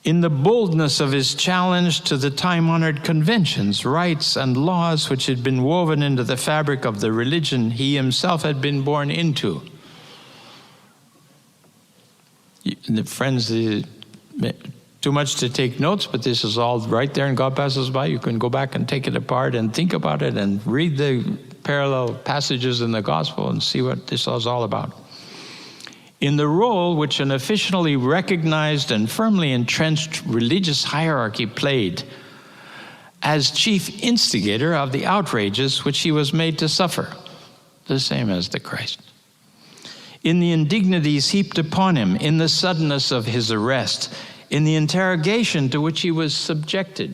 In the boldness of his challenge to the time-honored conventions, rites, and laws which had been woven into the fabric of the religion he himself had been born into. The friends, too much to take notes, but this is all right there, and God passes by. You can go back and take it apart and think about it and read the parallel passages in the gospel and see what this is all about. In the role which an officially recognized and firmly entrenched religious hierarchy played as chief instigator of the outrages which he was made to suffer, the same as the Christ. In the indignities heaped upon him, in the suddenness of his arrest, in the interrogation to which he was subjected.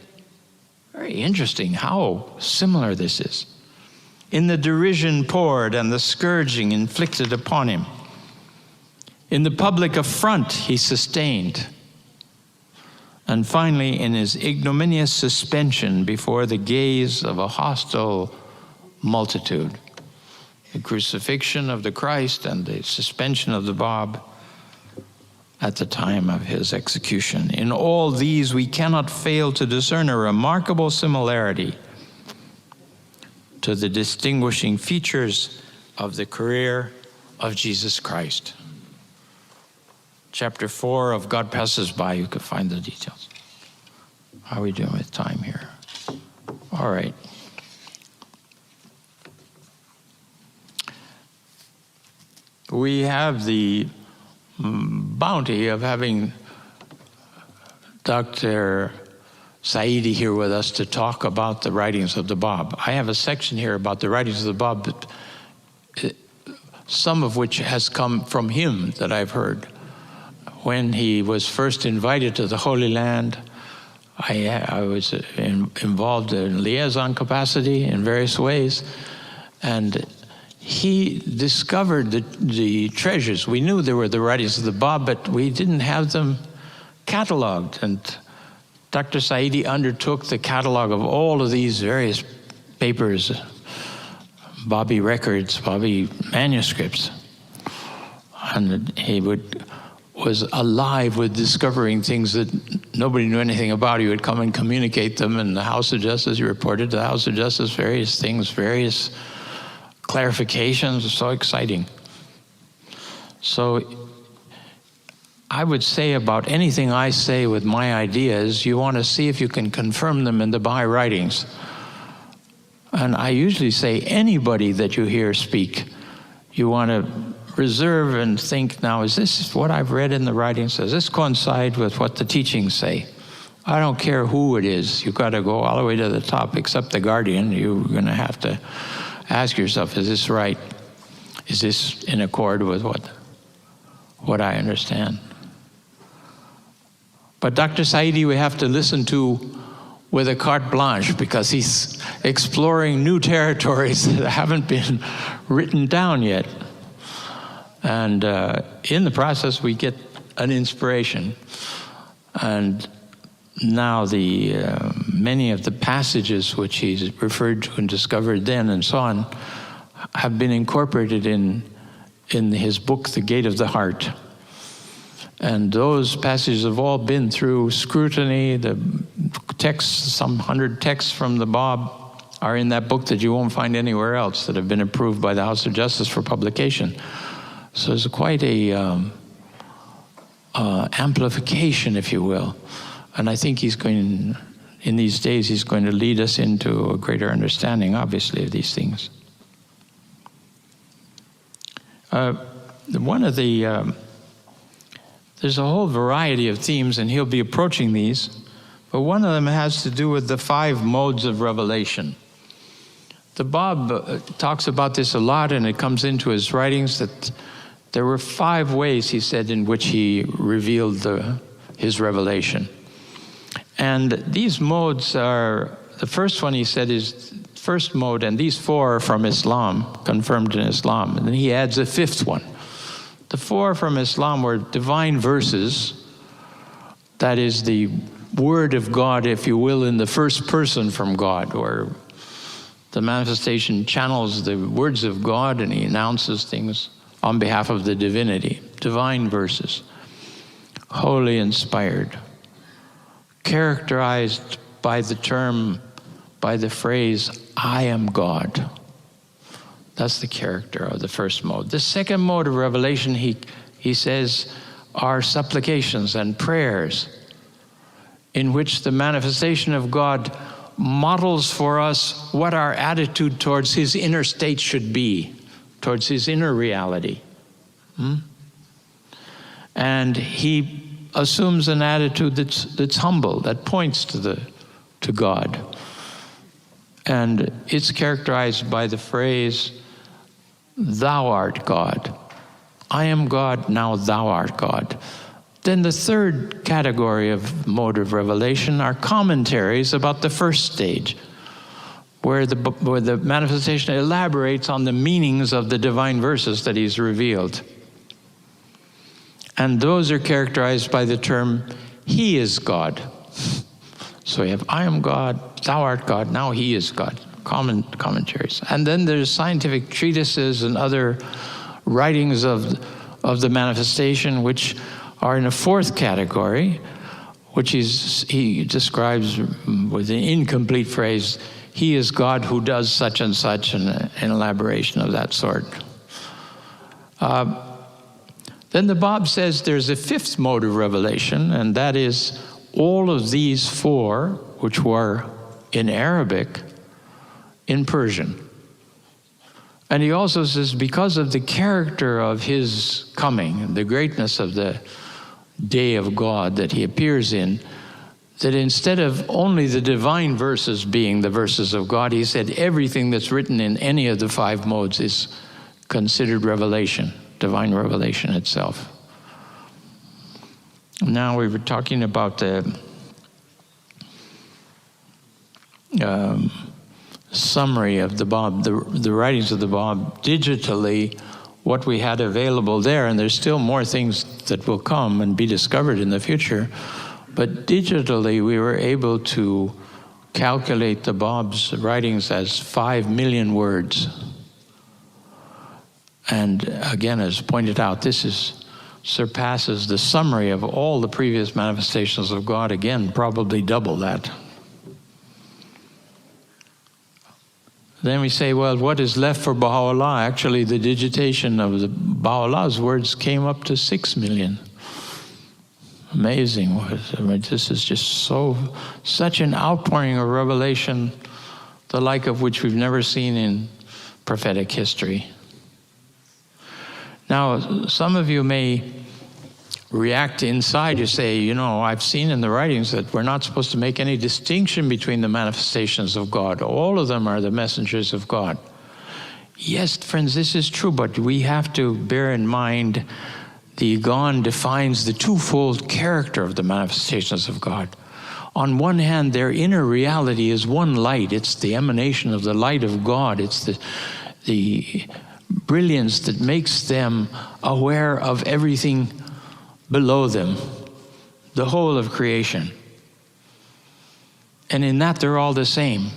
Very interesting how similar this is. In the derision poured and the scourging inflicted upon him. In the public affront he sustained. And finally, in his ignominious suspension before the gaze of a hostile multitude. The crucifixion of the Christ and the suspension of the Bab at the time of his execution. In all these, we cannot fail to discern a remarkable similarity to the distinguishing features of the career of Jesus Christ. Chapter 4 of God Passes By, you can find the details. How are we doing with time here? All right. We have the bounty of having Dr. Saidi here with us to talk about the writings of the Bab. I have a section here about the writings of the Bab, some of which has come from him that I've heard. When he was first invited to the Holy Land, I was involved in liaison capacity in various ways, and he discovered the treasures. We knew there were the writings of the Bab, but we didn't have them cataloged. And Dr. Saidi undertook the catalog of all of these various papers, Baha'i records, Baha'i manuscripts. And he would was alive with discovering things that nobody knew anything about. He would come and communicate them, and the House of Justice, he reported to the House of Justice various things, various clarifications. So exciting. So I would say about anything I say with my ideas, you want to see if you can confirm them in the Baha'i writings. And I usually say anybody that you hear speak, you want to reserve and think, now, is this what I've read in the writings? Does this coincide with what the teachings say? I don't care who it is. You've got to go all the way to the top, except the guardian. You're going to have to ask yourself, is this right? Is this in accord with what I understand? But Dr. Saidi we have to listen to with a carte blanche, because he's exploring new territories that haven't been written down yet. And in the process, we get an inspiration. And now many of the passages which he's referred to and discovered then and so on have been incorporated in his book, The Gate of the Heart. And those passages have all been through scrutiny. The texts, some 100 texts from the Bab, are in that book that you won't find anywhere else, that have been approved by the House of Justice for publication. So there's quite a amplification, if you will. And I think in these days, he's going to lead us into a greater understanding, obviously, of these things. There's a whole variety of themes, and he'll be approaching these, but one of them has to do with the 5 modes of revelation. The Bab talks about this a lot, and it comes into his writings that there were 5 ways, he said, in which he revealed his revelation. And these modes are, the first one he said is first mode, and these 4 are from Islam, confirmed in Islam. And then he adds a 5th one. The 4 from Islam were divine verses, that is the word of God, if you will, in the first person from God, where the manifestation channels the words of God and he announces things on behalf of the divinity. Divine verses, wholly inspired, characterized by the phrase, I am God. That's the character of the first mode. The second mode of revelation, he says, are supplications and prayers, in which the manifestation of God models for us what our attitude towards his inner state should be, towards his inner reality. And he assumes an attitude that's humble, that points to God. And it's characterized by the phrase, thou art God. I am God, now thou art God. Then the third category of mode of revelation are commentaries about the first stage, where the manifestation elaborates on the meanings of the divine verses that he's revealed. And those are characterized by the term, he is God. So you have, I am God, thou art God, now he is God. Commentaries. And then there's scientific treatises and other writings of the manifestation, which are in a 4th category, which he describes with an incomplete phrase, he is God who does such and such, and an elaboration of that sort. Then the Bab says there's a 5th mode of revelation, and that is all of these 4, which were in Arabic, in Persian. And he also says, because of the character of his coming, the greatness of the day of God that he appears in, that instead of only the divine verses being the verses of God, he said everything that's written in any of the 5 modes is considered revelation, divine revelation itself. Now we were talking about the summary of the Bab, the writings of the Bab digitally, what we had available there, and there's still more things that will come and be discovered in the future, but digitally we were able to calculate the Bab's writings as 5 million words. And again, as pointed out, this is surpasses the summary of all the previous manifestations of God, again, probably double that. Then we say, well, what is left for Baha'u'llah? Actually, the digitation of the Baha'u'llah's words came up to 6 million. Amazing. I mean, this is just such an outpouring of revelation, the like of which we've never seen in prophetic history. Now, some of you may react inside. You say, you know, I've seen in the writings that we're not supposed to make any distinction between the manifestations of God. All of them are the messengers of God. Yes, friends, this is true, but we have to bear in mind the Igon defines the twofold character of the manifestations of God. On one hand, their inner reality is one light. It's the emanation of the light of God. It's the brilliance that makes them aware of everything below them, the whole of creation. And in that, they're all the same.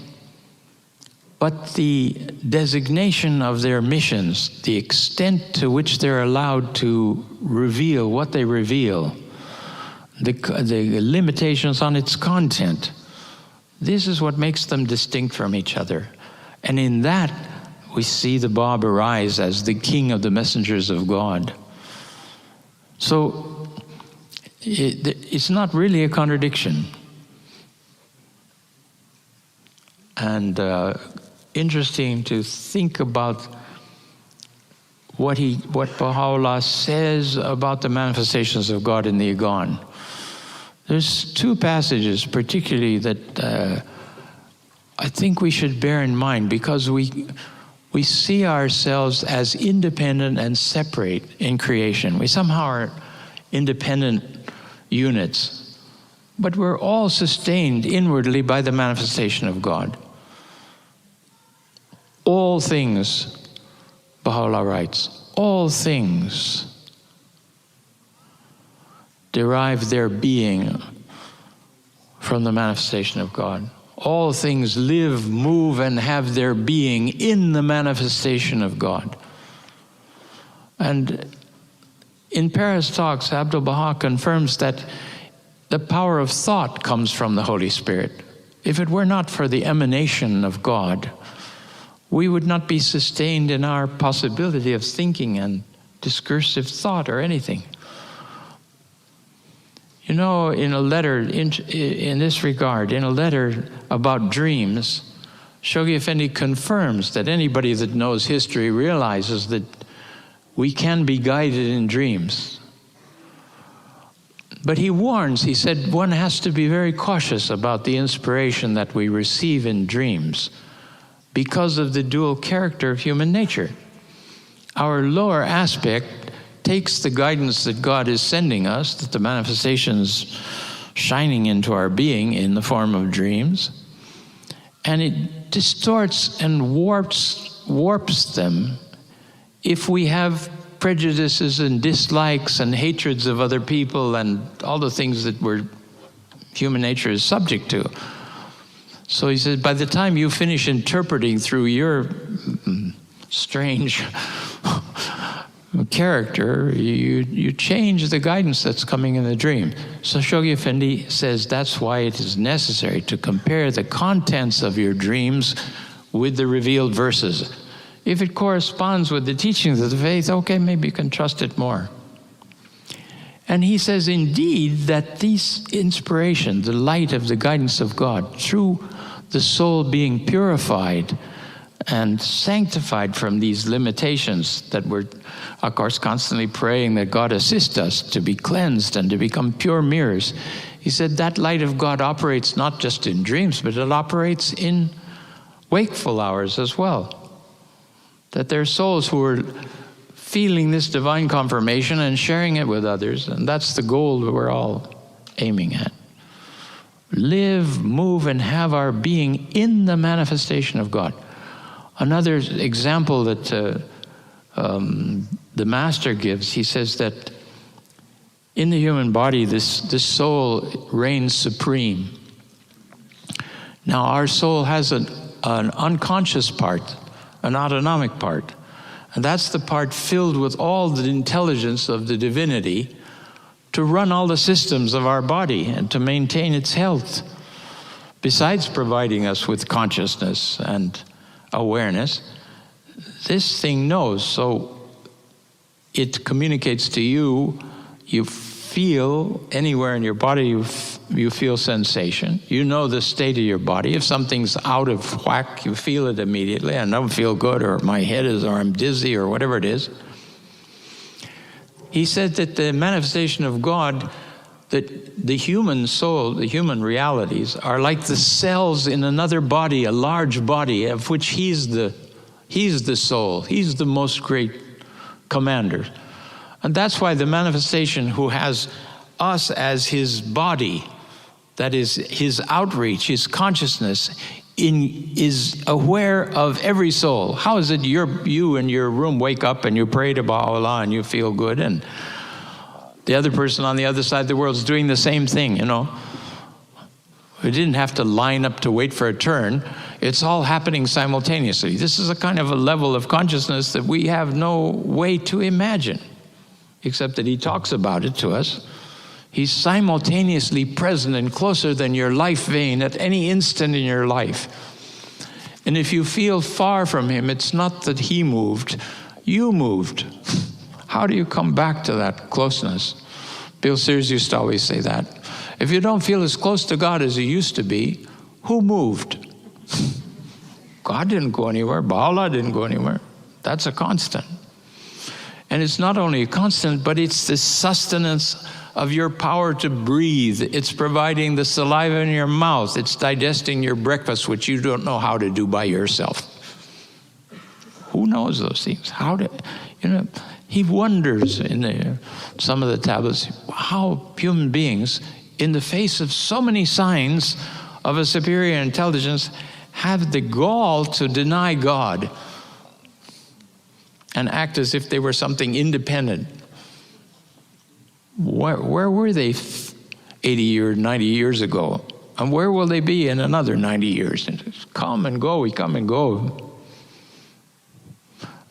But the designation of their missions, the extent to which they're allowed to reveal what they reveal, the limitations on its content, this is what makes them distinct from each other. And in that, we see the Bab arise as the king of the messengers of God. So it's not really a contradiction. And interesting to think about what Baha'u'llah says about the manifestations of God in the Igon. There's two passages particularly that I think we should bear in mind, because we see ourselves as independent and separate in creation. We somehow are independent units, but we're all sustained inwardly by the manifestation of God. All things, Baha'u'llah writes, all things derive their being from the manifestation of God. All things live, move, and have their being in the manifestation of God. And in Paris Talks, Abdul Baha confirms that the power of thought comes from the Holy Spirit. If it were not for the emanation of God, we would not be sustained in our possibility of thinking and discursive thought or anything. You know, in a letter, in this regard, in a letter about dreams, Shoghi Effendi confirms that anybody that knows history realizes that we can be guided in dreams. But he warns, he said, one has to be very cautious about the inspiration that we receive in dreams because of the dual character of human nature. Our lower aspect takes the guidance that God is sending us, that the manifestations shining into our being in the form of dreams, and it distorts and warps them if we have prejudices and dislikes and hatreds of other people and all the things that human nature is subject to. So he says, by the time you finish interpreting through your strange character, you change the guidance that's coming in the dream. So Shoghi Effendi says that's why it is necessary to compare the contents of your dreams with the revealed verses. If it corresponds with the teachings of the faith, okay, maybe you can trust it more. And he says, indeed, that this inspiration, the light of the guidance of God, through the soul being purified and sanctified from these limitations that we're, of course, constantly praying that God assist us to be cleansed and to become pure mirrors. He said that light of God operates not just in dreams, but it operates in wakeful hours as well. That there are souls who are feeling this divine confirmation and sharing it with others, and that's the goal that we're all aiming at. Live, move, and have our being in the manifestation of God. Another example that the Master gives, he says that in the human body, this soul reigns supreme. Now, our soul has an unconscious part, an autonomic part, And that's the part filled with all the intelligence of the divinity to run all the systems of our body and to maintain its health, besides providing us with consciousness and awareness. This thing knows, so it communicates to you. You feel anywhere in your body, you feel sensation. You know the state of your body. If something's out of whack, you feel it immediately. I don't feel good, or my head is, or I'm dizzy, or whatever it is. He said that the manifestation of God, that the human soul, the human realities, are like the cells in another body, a large body, of which he's the soul. He's the most great commander. And that's why the manifestation, who has us as his body, that is his outreach, his consciousness, is aware of every soul. How is it you in your room wake up and you pray to Baha'u'llah and you feel good, and the other person on the other side of the world is doing the same thing, you know? We didn't have to line up to wait for a turn. It's all happening simultaneously. This is a kind of a level of consciousness that we have no way to imagine, except that he talks about it to us. He's simultaneously present and closer than your life vein at any instant in your life. And if you feel far from him, it's not that he moved, you moved. How do you come back to that closeness? Bill Sears used to always say that. If you don't feel as close to God as you used to be, who moved? God didn't go anywhere. Baha'u'llah didn't go anywhere. That's a constant. And it's not only a constant, but it's the sustenance of your power to breathe. It's providing the saliva in your mouth. It's digesting your breakfast, which you don't know how to do by yourself. Who knows those things? He wonders in some of the tablets how human beings, in the face of so many signs of a superior intelligence, have the gall to deny God and act as if they were something independent. Where were they 80 or 90 years ago? And where will they be in another 90 years? And just come and go, we come and go.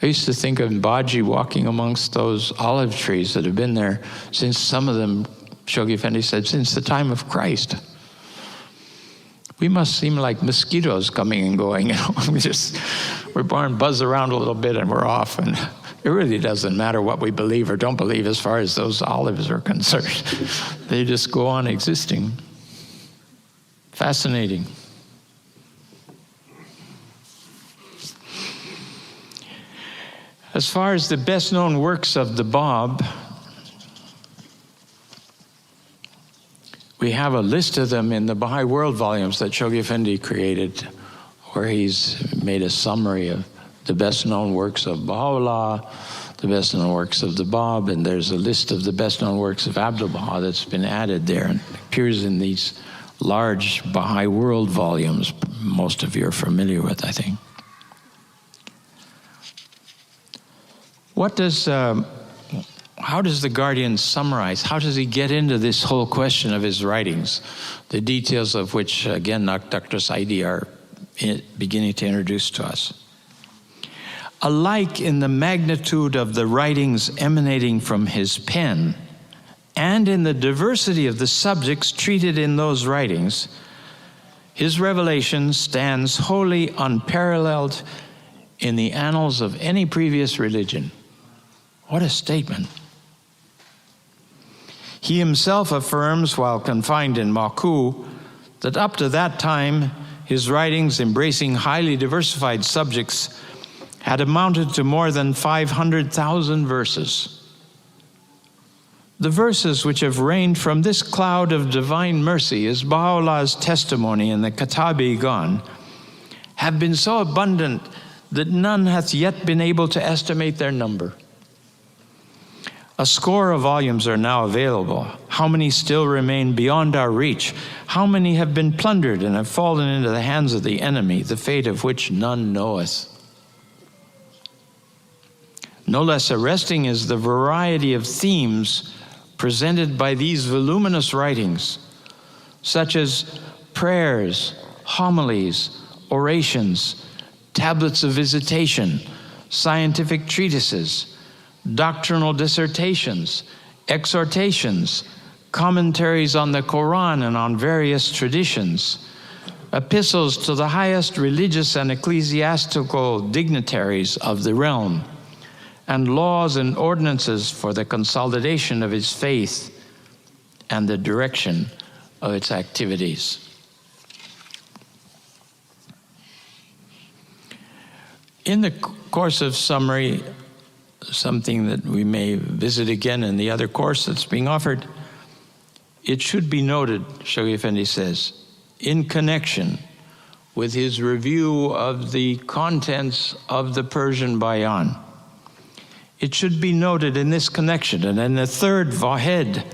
I used to think of Baji walking amongst those olive trees that have been there since, some of them, Shoghi Effendi said, since the time of Christ. We must seem like mosquitoes coming and going. We're born, buzz around a little bit, and we're off. And it really doesn't matter what we believe or don't believe as far as those olives are concerned. They just go on existing. Fascinating. As far as the best known works of the Bab, we have a list of them in the Baha'i World volumes that Shoghi Effendi created, where he's made a summary of the best known works of Baha'u'llah, the best known works of the Bab, and there's a list of the best known works of Abdu'l-Baha that's been added there and appears in these large Baha'i World volumes most of you are familiar with, I think. How does the Guardian summarize? How does he get into this whole question of his writings, the details of which, again, Dr. Saidi are beginning to introduce to us? Alike in the magnitude of the writings emanating from his pen and in the diversity of the subjects treated in those writings, his revelation stands wholly unparalleled in the annals of any previous religion. What a statement. He himself affirms, while confined in Maku, that up to that time, his writings, embracing highly diversified subjects, had amounted to more than 500,000 verses. The verses which have rained from this cloud of divine mercy, as Baha'u'llah's testimony in the Katabi-gan, have been so abundant that none hath yet been able to estimate their number. A score of volumes are now available. How many still remain beyond our reach? How many have been plundered and have fallen into the hands of the enemy, the fate of which none knoweth? No less arresting is the variety of themes presented by these voluminous writings, such as prayers, homilies, orations, tablets of visitation, scientific treatises, doctrinal dissertations, exhortations, commentaries on the Quran and on various traditions, epistles to the highest religious and ecclesiastical dignitaries of the realm, and laws and ordinances for the consolidation of his faith and the direction of its activities. In the course of summary, something that we may visit again in the other course that's being offered, it should be noted, Shoghi Effendi says, in connection with his review of the contents of the Persian Bayan, it should be noted in this connection, and in the third Vahed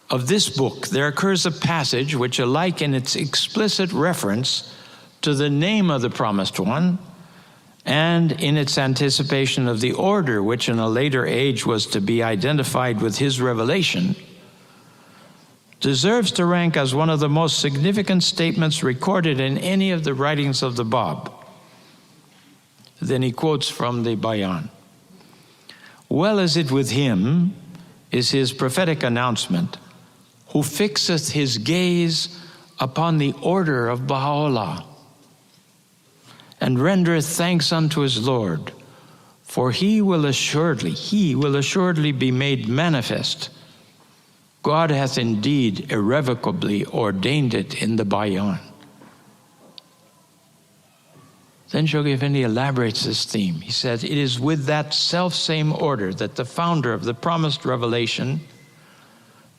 of this book, there occurs a passage which, alike in its explicit reference to the name of the Promised One, and in its anticipation of the order which in a later age was to be identified with his revelation, deserves to rank as one of the most significant statements recorded in any of the writings of the Bab. Then he quotes from the Bayan. Well is it with him, is his prophetic announcement, who fixeth his gaze upon the order of Baha'u'llah, and rendereth thanks unto his Lord, for he will assuredly be made manifest. God hath indeed irrevocably ordained it in the Bayan. Then Shoghi Effendi elaborates this theme. He says, it is with that self-same order that the founder of the promised revelation,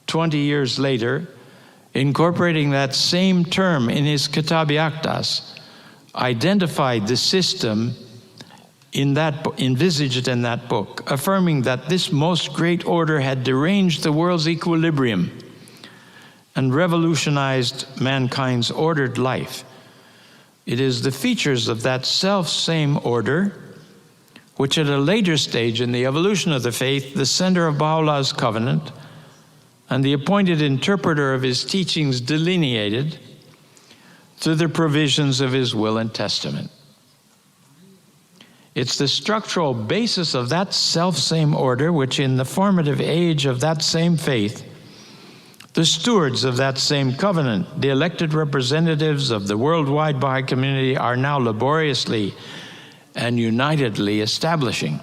20 years later, incorporating that same term in his Kitab-i-Aqdas, identified the system envisaged in that book, affirming that this most great order had deranged the world's equilibrium and revolutionized mankind's ordered life. It is the features of that self-same order which at a later stage in the evolution of the faith, the center of Baha'u'llah's covenant and the appointed interpreter of his teachings delineated through the provisions of his will and testament. It's the structural basis of that self-same order which in the formative age of that same faith, the stewards of that same covenant, the elected representatives of the worldwide Baha'i community, are now laboriously and unitedly establishing.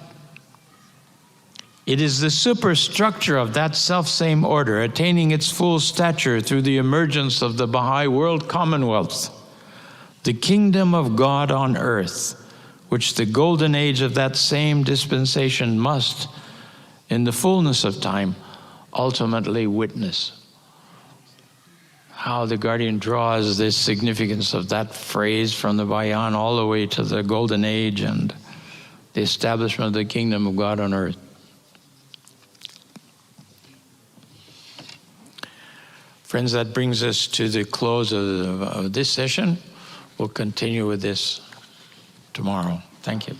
It is the superstructure of that self-same order attaining its full stature through the emergence of the Baha'i World Commonwealth, the kingdom of God on earth, which the golden age of that same dispensation must, in the fullness of time, ultimately witness. How the Guardian draws this significance of that phrase from the Bayan all the way to the golden age and the establishment of the kingdom of God on earth. Friends, that brings us to the close of this session. We'll continue with this tomorrow. Thank you.